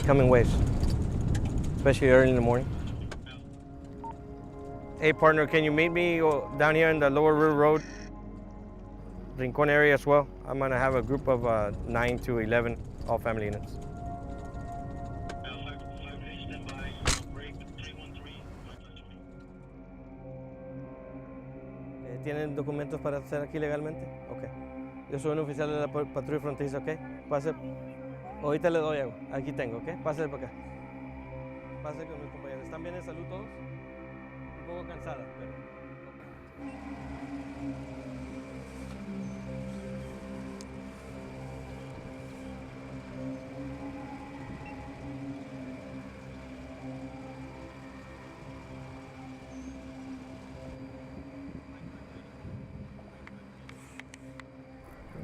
come in waves, especially early in the morning. Hey partner, can you meet me down here in the Lower River Road, Rincon area as well? I'm gonna have a group of 9 to 11, all family units. ¿Tienen documentos para estar aquí legalmente? Ok. Yo soy un oficial de la patrulla fronteriza, ok. Pase. Ahorita le doy algo. Aquí tengo, ok. Pase para acá. Pase con mis compañeros. ¿Están bien de salud todos? Un poco cansadas, pero.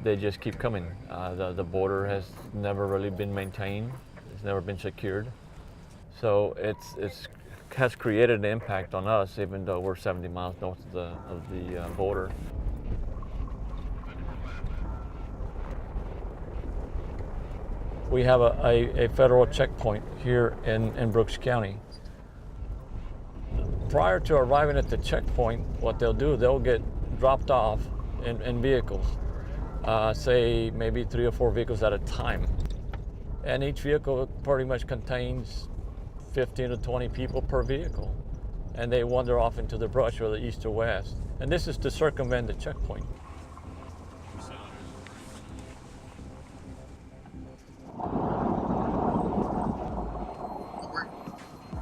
They just keep coming. The border has never really been maintained. It's never been secured. So it has created an impact on us, even though we're 70 miles north of the border. We have a federal checkpoint here in Brooks County. Prior to arriving at the checkpoint, what they'll do, they'll get dropped off in vehicles. Say maybe 3 or 4 vehicles at a time. And each vehicle pretty much contains 15 to 20 people per vehicle. And they wander off into the brush or the east or west. And this is to circumvent the checkpoint.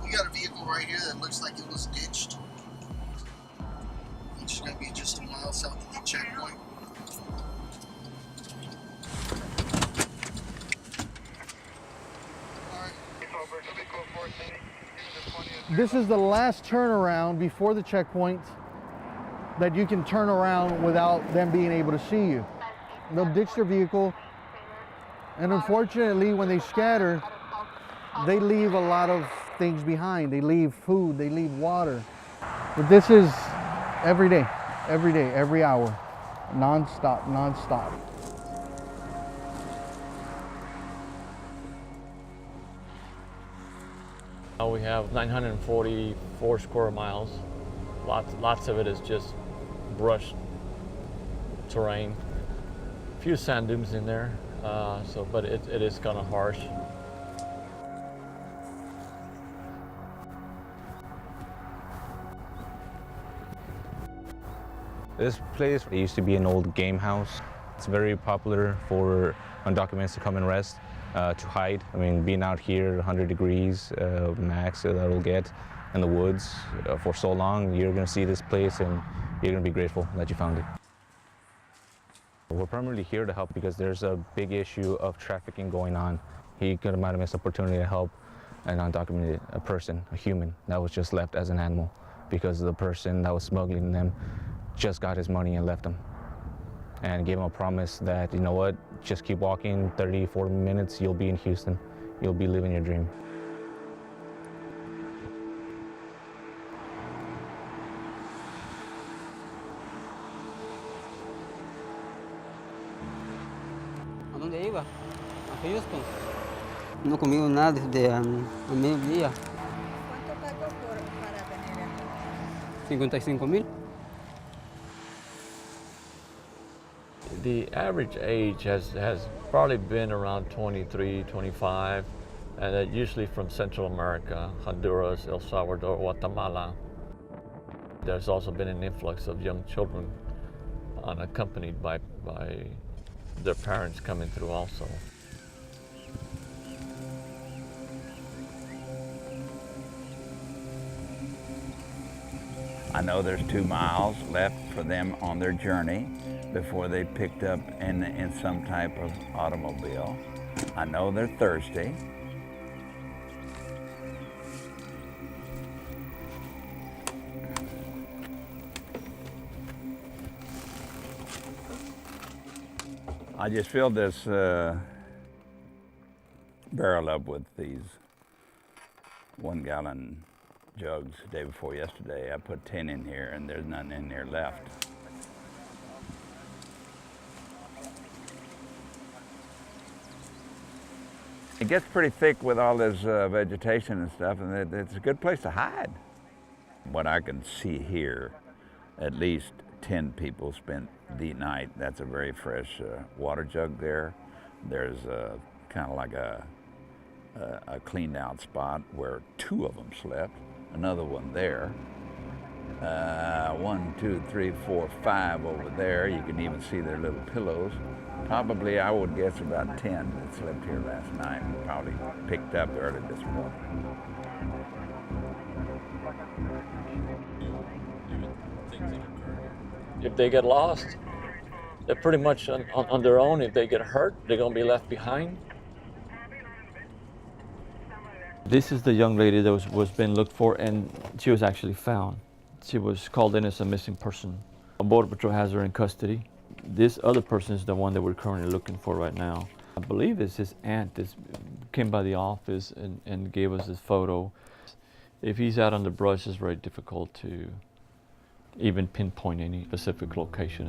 You got a vehicle right here that looks like it was ditched. It's going to be just a mile south of the checkpoint. This is the last turnaround before the checkpoint that you can turn around without them being able to see you. They'll ditch their vehicle, and unfortunately when they scatter, they leave a lot of things behind. They leave food, they leave water. But this is every day, every hour, non-stop, non-stop. We have 944 square miles. Lots of it is just brush terrain. A few sand dunes in there, but it is kind of harsh. This place used to be an old game house. It's very popular for undocumented to come and rest, to hide. I mean, being out here 100 degrees max that'll get in the woods for so long, you're gonna see this place and you're gonna be grateful that you found it. We're primarily here to help because there's a big issue of trafficking going on. He might have missed the opportunity to help an undocumented person, a human, that was just left as an animal because the person that was smuggling them just got his money and left him. And gave him a promise that, you know what, just keep walking 30, 40 minutes, you'll be in Houston. You'll be living your dream. ¿A dónde iba? A Houston. No comí nada desde a mediodía. ¿Cuánto pagó para venir aquí? 55,000. The average age has probably been around 23, 25, and usually from Central America, Honduras, El Salvador, Guatemala. There's also been an influx of young children unaccompanied by their parents coming through also. I know there's 2 miles left for them on their journey before they picked up in some type of automobile. I know they're thirsty. I just filled this barrel up with these 1-gallon jugs the day before yesterday. I put 10 in here and there's nothing in there left. It gets pretty thick with all this vegetation and stuff, and it's a good place to hide. What I can see here, at least 10 people spent the night. That's a very fresh water jug there. There's kind of like a cleaned out spot where 2 of them slept, another one there. 1, 2, 3, 4, 5 over there. You can even see their little pillows. Probably, I would guess, about 10 that slept here last night and probably picked up early this morning. If they get lost, they're pretty much on their own. If they get hurt, they're going to be left behind. This is the young lady that was being looked for, and she was actually found. She was called in as a missing person. Border Patrol has her in custody. This other person is the one that we're currently looking for right now. I believe it's his aunt that came by the office and gave us this photo. If he's out on the brush, it's very difficult to even pinpoint any specific location.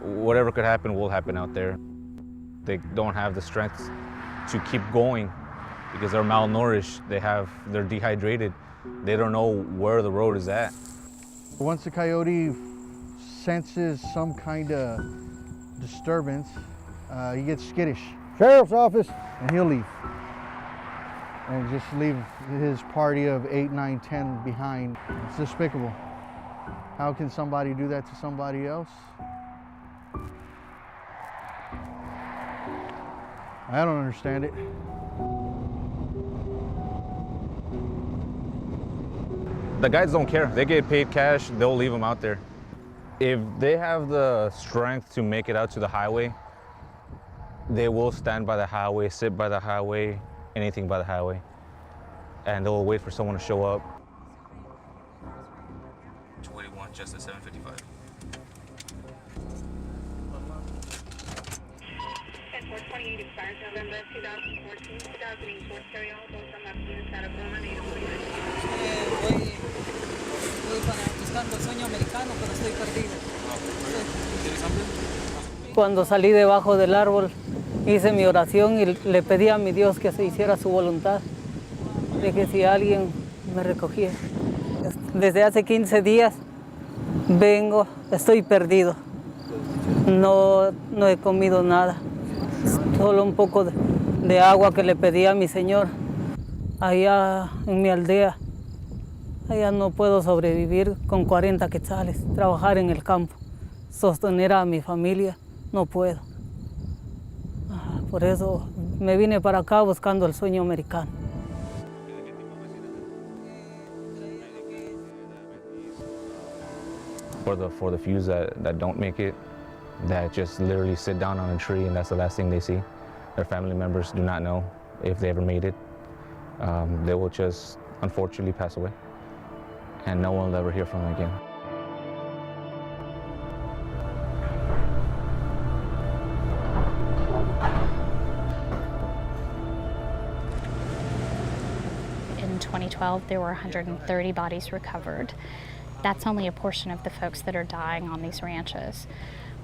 Whatever could happen will happen out there. They don't have the strength to keep going because they're malnourished, they're dehydrated. They don't know where the road is at. Once the coyote senses some kind of disturbance, he gets skittish. Sheriff's office, and he'll leave. And just leave his party of 8, 9, 10 behind. It's despicable. How can somebody do that to somebody else? I don't understand it. The guys don't care. They get paid cash, they'll leave them out there. If they have the strength to make it out to the highway, they will stand by the highway, sit by the highway, anything by the highway, and they'll wait for someone to show up. 21, just at 755. Expires November 2014, 2004, carry all both from Martínez out of Roma, Voy buscando el sueño americano, pero estoy perdido. ¿Tienes hambre? Cuando salí debajo del árbol, hice mi oración y le pedí a mi Dios que se hiciera su voluntad, de que si alguien me recogía. Desde hace 15 días vengo, estoy perdido. No he comido nada. Solo un poco de agua que le pedí a mi Señor. Allá en mi aldea, allá no puedo sobrevivir con 40 quetzales, trabajar en el campo, sostener a mi familia, no puedo. Por eso me vine para acá buscando el sueño americano. For the few that don't make it, that just literally sit down on a tree and that's the last thing they see. Their family members do not know if they ever made it. They will just unfortunately pass away and no one will ever hear from them again. In 2012, there were 130 bodies recovered. That's only a portion of the folks that are dying on these ranches.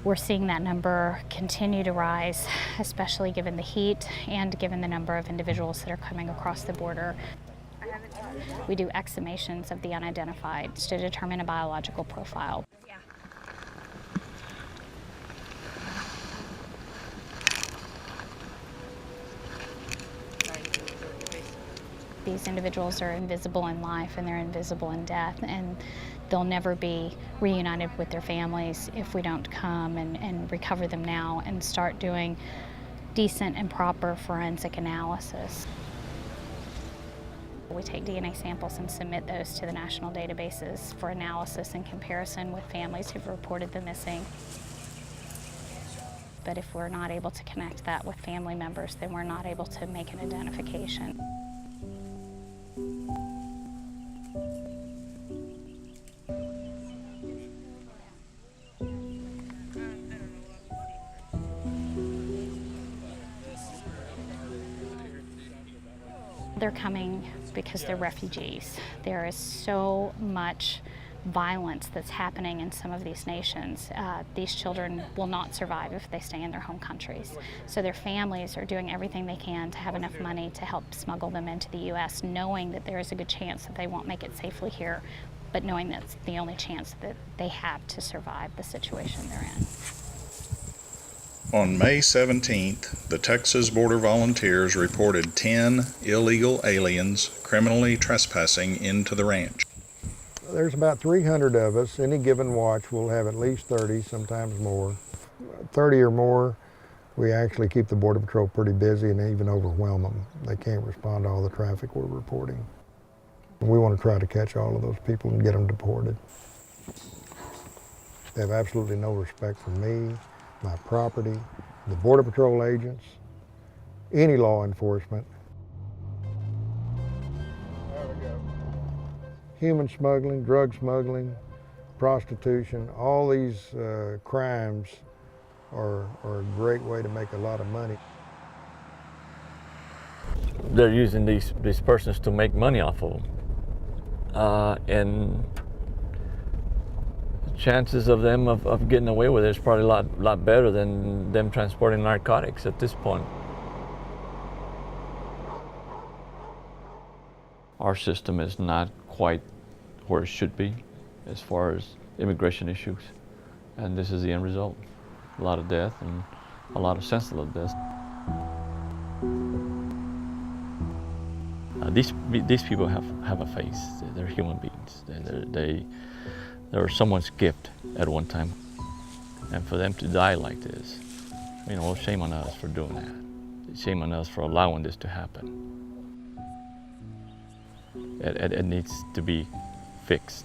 We're seeing that number continue to rise, especially given the heat and given the number of individuals that are coming across the border. We do exhumations of the unidentified to determine a biological profile. These individuals are invisible in life and they're invisible in death, and they'll never be reunited with their families if we don't come and recover them now and start doing decent and proper forensic analysis. We take DNA samples and submit those to the national databases for analysis and comparison with families who've reported them missing. But if we're not able to connect that with family members, then we're not able to make an identification. They're coming because they're refugees. There is so much violence that's happening in some of these nations, these children will not survive if they stay in their home countries. So their families are doing everything they can to have enough money to help smuggle them into the U.S., knowing that there is a good chance that they won't make it safely here, but knowing that's the only chance that they have to survive the situation they're in. On May 17th, the Texas Border Volunteers reported 10 illegal aliens criminally trespassing into the ranch. There's about 300 of us. Any given watch, we'll have at least 30, sometimes more. 30 or more, we actually keep the Border Patrol pretty busy and even overwhelm them. They can't respond to all the traffic we're reporting. We want to try to catch all of those people and get them deported. They have absolutely no respect for me, my property, the Border Patrol agents, any law enforcement. Human smuggling, drug smuggling, prostitution, all these crimes are a great way to make a lot of money. They're using these persons to make money off of them. And chances of them of getting away with it is probably a lot better than them transporting narcotics at this point. Our system is not quite where it should be as far as immigration issues, and this is the end result. A lot of death and a lot of senseless death. These people have a face. They're human beings. They were someone's gift at one time, and for them to die like this, shame on us for doing that. Shame on us for allowing this to happen. It needs to be fixed.